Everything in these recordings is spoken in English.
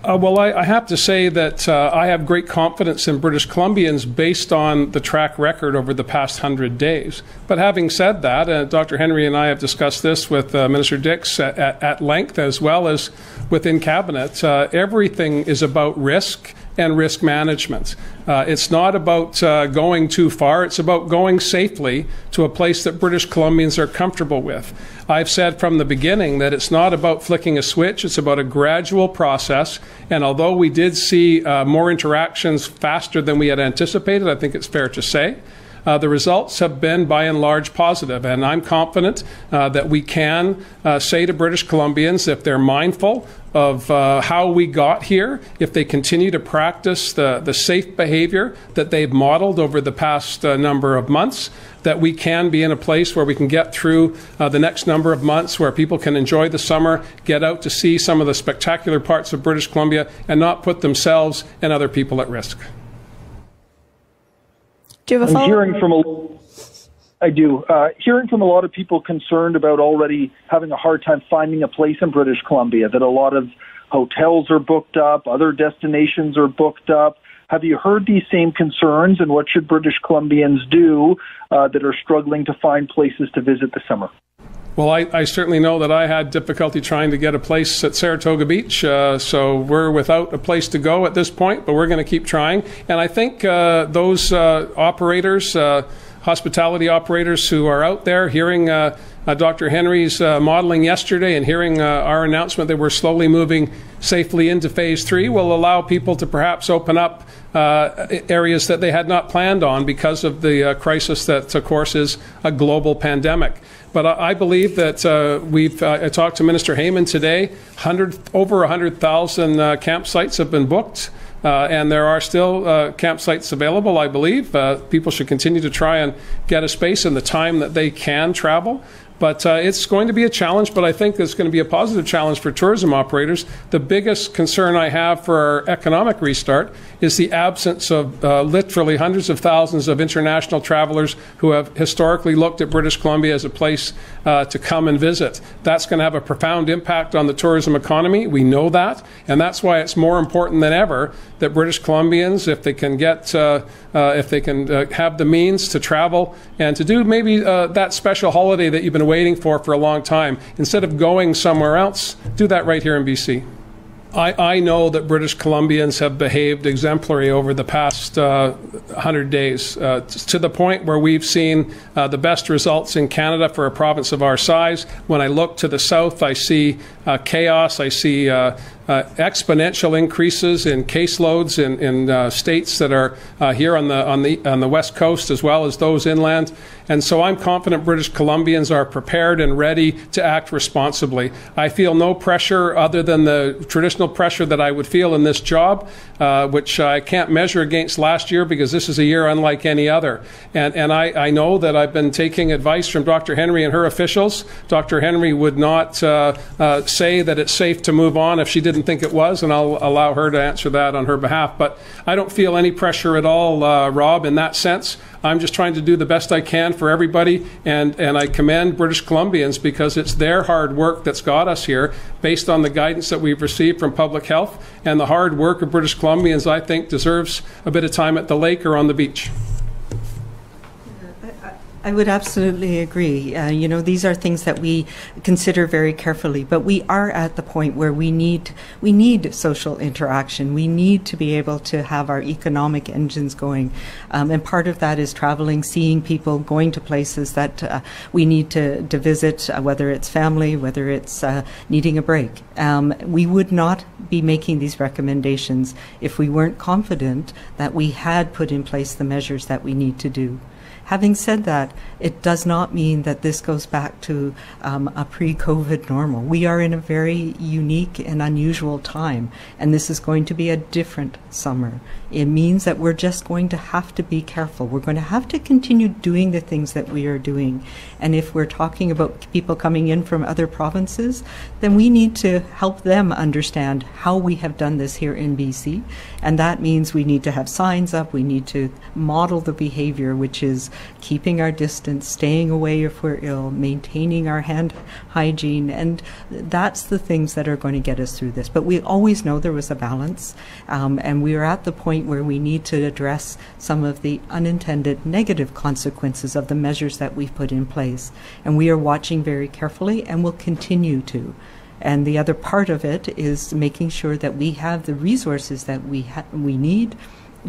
Well, I have to say that I have great confidence in British Columbians based on the track record over the past 100 days. But having said that, Dr. Henry and I have discussed this with Minister Dix at length, as well as within Cabinet. Everything is about risk and risk management. It's not about going too far. It's about going safely to a place that British Columbians are comfortable with. I've said from the beginning that it's not about flicking a switch. It's about a gradual process. And although we did see more interactions faster than we had anticipated, I think it's fair to say, the results have been, by and large, positive. And I'm confident that we can say to British Columbians, if they're mindful of how we got here, if they continue to practice the safe behavior that they've modeled over the past number of months, that we can be in a place where we can get through the next number of months, where people can enjoy the summer, get out to see some of the spectacular parts of British Columbia, and not put themselves and other people at risk. Do you have a follow-up? Hearing from a lot of people concerned about already having a hard time finding a place in British Columbia, that a lot of hotels are booked up, other destinations are booked up. Have you heard these same concerns, and what should British Columbians do that are struggling to find places to visit this summer? Well, I certainly know that I had difficulty trying to get a place at Saratoga Beach, so we're without a place to go at this point, but we're going to keep trying. And I think those operators, hospitality operators who are out there hearing Dr. Henry's modeling yesterday and hearing our announcement that we're slowly moving safely into Phase 3 will allow people to perhaps open up areas that they had not planned on because of the crisis that, of course, is a global pandemic. But I believe that I talked to Minister Heyman today. Over 100,000 campsites have been booked, and there are still campsites available, I believe. People should continue to try and get a space in the time that they can travel. But it's going to be a challenge, but I think it's going to be a positive challenge for tourism operators. The biggest concern I have for our economic restart is the absence of literally hundreds of thousands of international travelers who have historically looked at British Columbia as a place to come and visit. That's going to have a profound impact on the tourism economy. We know that, and that's why it's more important than ever that British Columbians, if they can have the means to travel and to do maybe that special holiday that you've been waiting for a long time, instead of going somewhere else, do that right here in BC. I know that British Columbians have behaved exemplary over the past 100 days, to the point where we've seen the best results in Canada for a province of our size. When I look to the south, I see chaos. I see exponential increases in caseloads in states that are here on the west coast, as well as those inland. And so I'm confident British Columbians are prepared and ready to act responsibly. I feel no pressure other than the traditional pressure that I would feel in this job, which I can't measure against last year because this is a year unlike any other. And I know that I've been taking advice from Dr. Henry and her officials. Dr. Henry would not say that it's safe to move on if she didn't think it was, and I'll allow her to answer that on her behalf. But I don't feel any pressure at all, Rob, in that sense. I'm just trying to do the best I can for everybody, and I commend British Columbians because it's their hard work that's got us here, based on the guidance that we've received from public health, and the hard work of British Columbians, I think, deserves a bit of time at the lake or on the beach. I would absolutely agree. These are things that we consider very carefully, but we are at the point where we need social interaction. We need to be able to have our economic engines going. And part of that is traveling, seeing people, going to places that we need to visit, whether it's family, whether it's needing a break. We would not be making these recommendations if we weren't confident that we had put in place the measures that we need to do. Having said that, it does not mean that this goes back to a pre-COVID normal. We are in a very unique and unusual time, and this is going to be a different summer. It means that we're just going to have to be careful. We're going to have to continue doing the things that we are doing. And if we're talking about people coming in from other provinces, then we need to help them understand how we have done this here in BC. And that means we need to have signs up, we need to model the behavior, which is keeping our distance, staying away if we're ill, maintaining our hand hygiene, and that's the things that are going to get us through this. But we always know there was a balance, and we are at the point where we need to address some of the unintended negative consequences of the measures that we've put in place. And we are watching very carefully and will continue to. And the other part of it is making sure that we have the resources that we need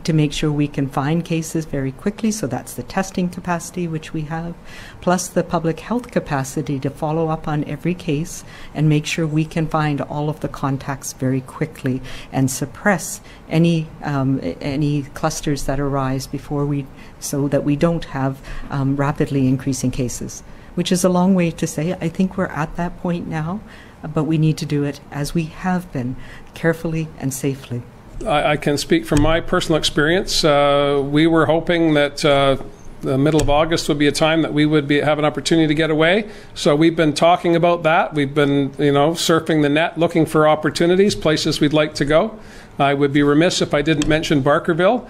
to make sure we can find cases very quickly. So that's the testing capacity, which we have, plus the public health capacity to follow up on every case and make sure we can find all of the contacts very quickly and suppress any clusters that arise so that we don't have rapidly increasing cases, which is a long way to say. I think we're at that point now, but we need to do it as we have been, carefully and safely. I can speak from my personal experience. We were hoping that the middle of August would be a time that we would have an opportunity to get away. So we've been talking about that. We've been, surfing the net, looking for opportunities, places we'd like to go. I would be remiss if I didn't mention Barkerville.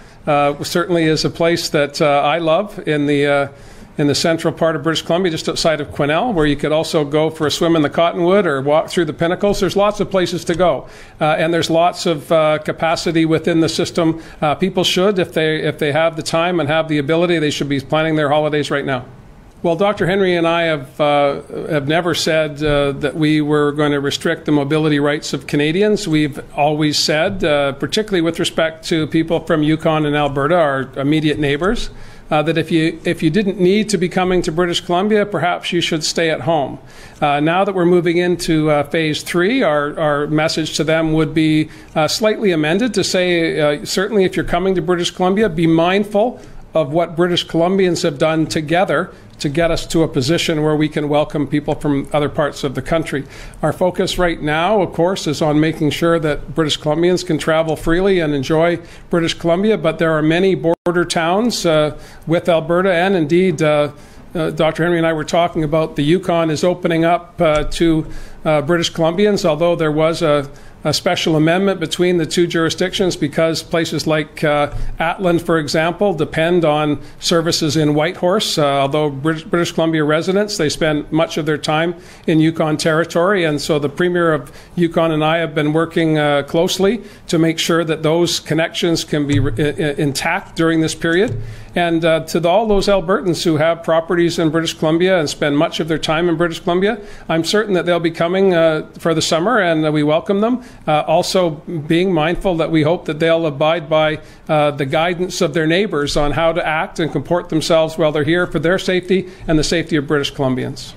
Certainly is a place that I love in the central part of British Columbia, just outside of Quesnel, where you could also go for a swim in the Cottonwood or walk through the Pinnacles. There's lots of places to go, and there's lots of capacity within the system. People should, if they have the time and have the ability, they should be planning their holidays right now. Well, Dr. Henry and I have never said that we were going to restrict the mobility rights of Canadians. We've always said, particularly with respect to people from Yukon and Alberta, our immediate neighbors, that if you didn't need to be coming to British Columbia, perhaps you should stay at home. Now that we're moving into phase 3, our message to them would be slightly amended to say, certainly if you're coming to British Columbia, be mindful of what British Columbians have done together to get us to a position where we can welcome people from other parts of the country. Our focus right now, of course, is on making sure that British Columbians can travel freely and enjoy British Columbia, but there are many border towns with Alberta, and indeed, Dr. Henry and I were talking about the Yukon is opening up to British Columbians, although there was a special amendment between the two jurisdictions because places like Atland, for example, depend on services in Whitehorse. Although British Columbia residents, they spend much of their time in Yukon territory, and so the Premier of Yukon and I have been working closely to make sure that those connections can be intact during this period. And to all those Albertans who have properties in British Columbia and spend much of their time in British Columbia, I'm certain that they'll be coming for the summer, and we welcome them. Also being mindful that we hope that they'll abide by the guidance of their neighbours on how to act and comport themselves while they're here for their safety and the safety of British Columbians.